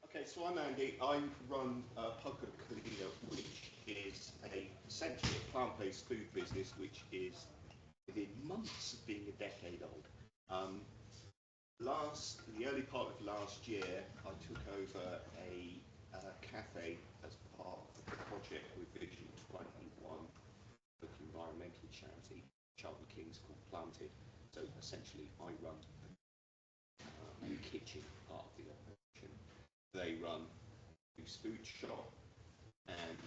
Okay, so I'm Andy. I run Poco, Culina, which is essentially a plant-based food business, which is within months of being a decade old. Um, in the early part of last year, I took over a cafe as part of the project with Vision 21, local environmental charity, Cheltenham Kings, called Planted. So essentially, I run the kitchen part of the operation. They run loose food shop and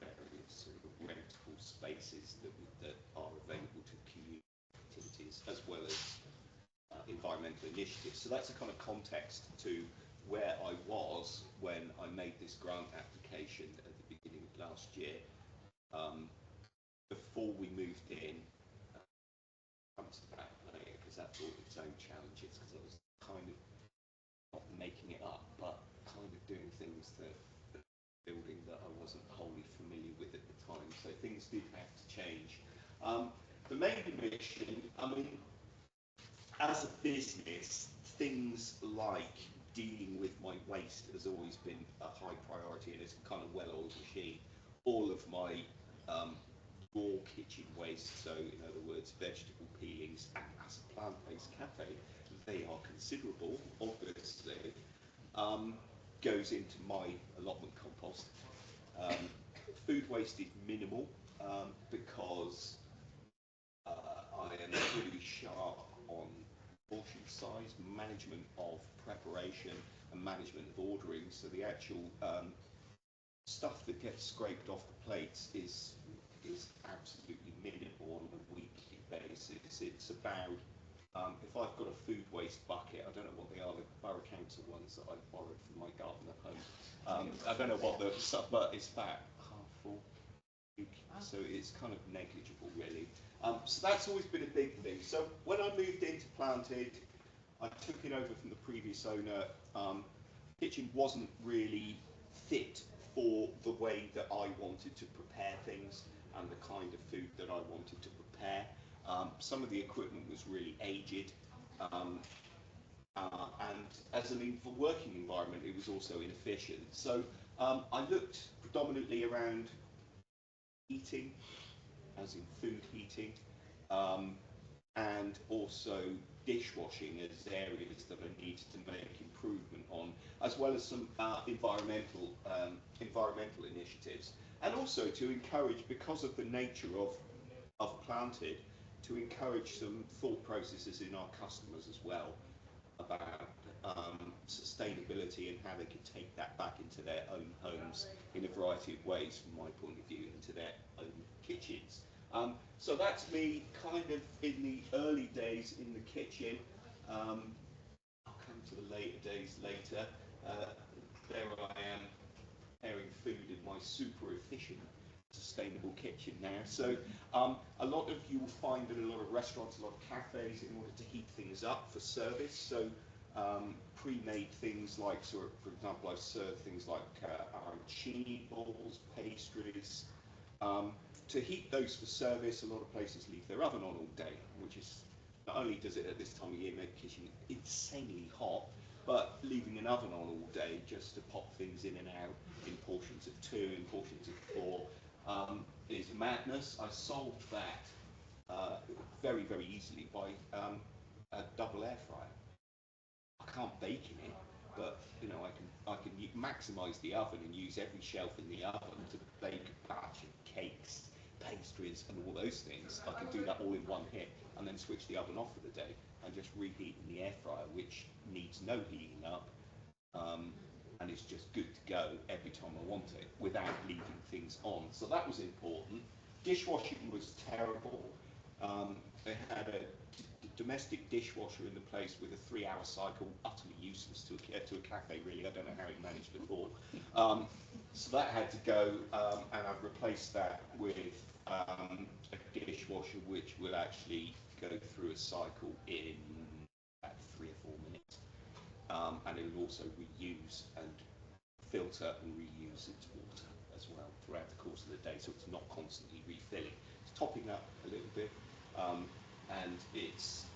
various sort of rentable spaces that are available to community activities as well as environmental initiatives. So that's a kind of context to where I was when I made this grant application at the beginning of last year. Before we moved in, comes to that later because that brought its own challenges because I was kind of not making it up, but kind of doing things that building that I wasn't wholly familiar with at the time. So things did have to change. The main mission, I mean, as a business, things like dealing with my waste has always been a high priority, and it's a kind of well-oiled machine. All of my raw kitchen waste, so in other words, vegetable peelings, and as a plant-based cafe, they are considerable, obviously, goes into my allotment compost. Food waste is minimal because I am pretty sharp on portion size, management of preparation, and management of ordering. So the actual stuff that gets scraped off the plates is absolutely minimal on a weekly basis. It's about if I've got a food waste bucket, I don't know what they are, the borough council ones that I borrowed from my garden at home. I don't know what the stuff, but it's about half full. So it's kind of negligible, really. So that's always been a big thing. So when I moved into Planted, I took it over from the previous owner. Kitchen wasn't really fit for the way that I wanted to prepare things and the kind of food that I wanted to prepare. Some of the equipment was really aged, and as an working environment, it was also inefficient. So I looked predominantly around heating, as in food heating, and also dishwashing as areas that I needed to make improvement on, as well as some environmental initiatives, and also to encourage, because of the nature of Planted, to encourage some thought processes in our customers as well about sustainability and how they could take that back into their own homes in a variety of ways, from my point of view, into their own kitchens. So that's me kind of in the early days in the kitchen. I'll come to the later days later. There I am preparing food in my super efficient sustainable kitchen now. So a lot of you will find in a lot of restaurants, a lot of cafes, in order to heat things up for service. So pre-made things like, so for example, I serve things like arancini balls, pastries. To heat those for service, a lot of places leave their oven on all day, which is, not only does it at this time of year make the kitchen insanely hot, but leaving an oven on all day just to pop things in and out in portions of 2, in portions of 4, is madness. I solved that very, very easily by a double air fryer. I can't bake in it, but you know, I can maximise the oven and use every shelf in the oven to bake a batch of cakes, pastries, and all those things. I can do that all in one hit, and then switch the oven off for the day and just reheat in the air fryer, which needs no heating up, and it's just good to go every time I want it without leaving things on. So that was important. Dishwashing was terrible. They had a domestic dishwasher in the place with a 3-hour cycle, utterly useless to a cafe, really. I don't know how it managed at all. So that had to go, and I've replaced that with a dishwasher which will actually go through a cycle in about 3 or 4 minutes, and it will also reuse and filter and reuse its water as well throughout the course of the day, so it's not constantly refilling. It's topping up a little bit, and it's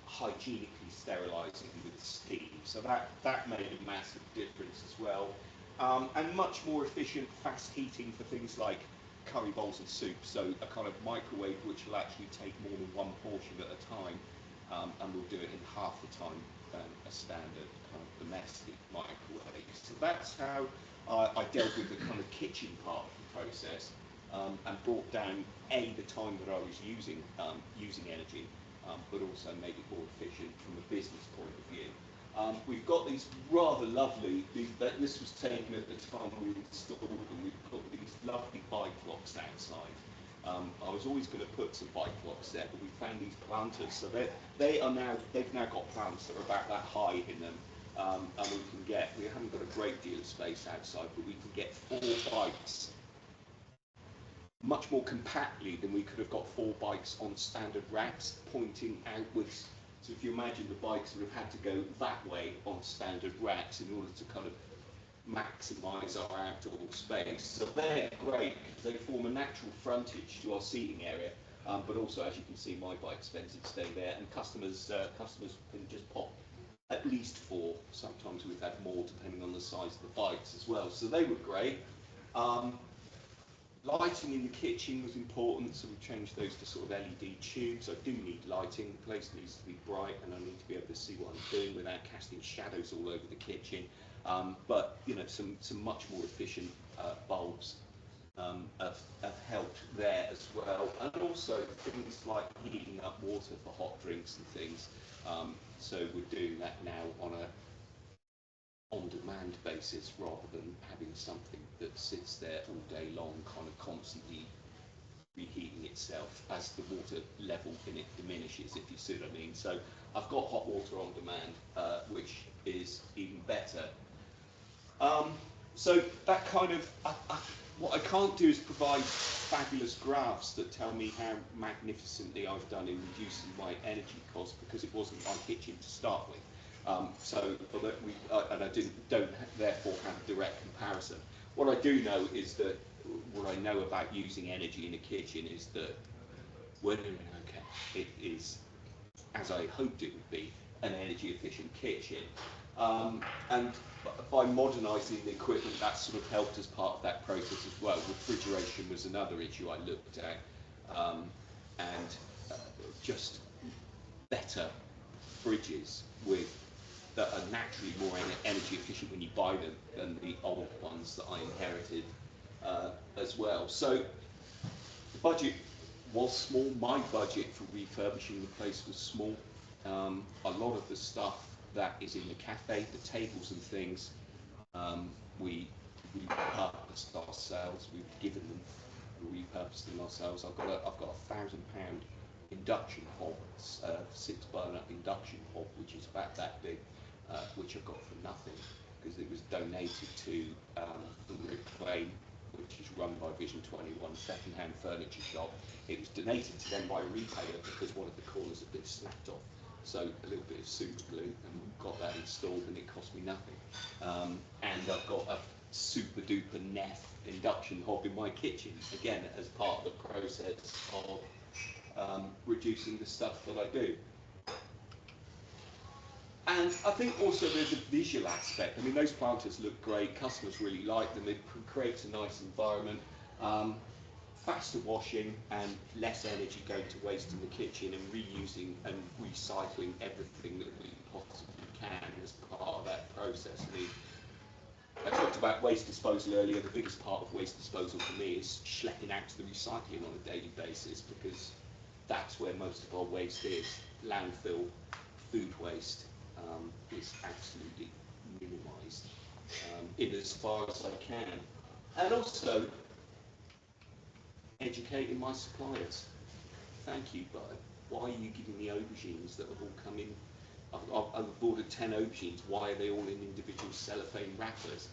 hygienically sterilising with steam. So that made a massive difference as well. And much more efficient fast heating for things like curry bowls and soup. So a kind of microwave which will actually take more than one portion at a time, and will do it in half the time than a standard kind of domestic microwave. So that's how I dealt with the kind of kitchen part of the process, and brought down the time that I was using energy, but also made it more efficient from a business point of view. We've got these rather lovely, this was taken at the time we installed them, we've got these lovely bike locks outside. I was always going to put some bike locks there, but we found these planters, so they've now got plants that are about that high in them, and we haven't got a great deal of space outside, but we can get 4 bikes much more compactly than we could have got 4 bikes on standard racks pointing outwards. So if you imagine the bikes would have had to go that way on standard racks in order to kind of maximise our outdoor space. So they're great because they form a natural frontage to our seating area, but also, as you can see, my bike's fenced stay there, and customers can just pop at least 4. Sometimes we've had more depending on the size of the bikes as well. So they were great. Lighting in the kitchen was important, so we changed those to sort of LED tubes. I do need lighting, the place needs to be bright, and I need to be able to see what I'm doing without casting shadows all over the kitchen. But you know, some much more efficient bulbs have helped there as well, and also things like heating up water for hot drinks and things. So we're doing that now on a on-demand basis rather than having something that sits there all day long, kind of constantly reheating itself as the water level in it diminishes, if you see what I mean. So I've got hot water on demand, which is even better. So that kind of, what I can't do is provide fabulous graphs that tell me how magnificently I've done in reducing my energy costs, because it wasn't my kitchen to start with. And I don't therefore have a direct comparison. What I do know is that what I know about using energy in a kitchen is that we're doing okay. It is, as I hoped it would be, an energy efficient kitchen. And by modernising the equipment, that sort of helped as part of that process as well. Refrigeration was another issue I looked at, and just better fridges that are naturally more energy efficient when you buy them than the old ones that I inherited as well. So the budget was small. My budget for refurbishing the place was small. A lot of the stuff that is in the cafe, the tables and things, we repurposed ourselves. We've given them, we repurposed them ourselves. I've got a £1,000 induction hob, 6-burner induction hob, which is about that big, which I got for nothing because it was donated to the Reclaim, which is run by Vision 21, second-hand furniture shop. It was donated to them by a retailer because one of the corners had been snapped off. So a little bit of super glue, and got that installed, and it cost me nothing. And I've got a super duper Neff induction hob in my kitchen, again as part of the process of reducing the stuff that I do. And I think also there's a visual aspect. I mean, those planters look great, customers really like them, it creates a nice environment, faster washing and less energy going to waste in the kitchen, and reusing and recycling everything that we possibly can as part of that process. I mean, I talked about waste disposal earlier. The biggest part of waste disposal for me is schlepping out to the recycling on a daily basis, because that's where most of our waste is. Landfill, food waste is absolutely minimised in as far as I can. And also educating my suppliers. Thank you, but why are you giving me aubergines that have all come in? I've ordered 10 aubergines. Why are they all in individual cellophane wrappers?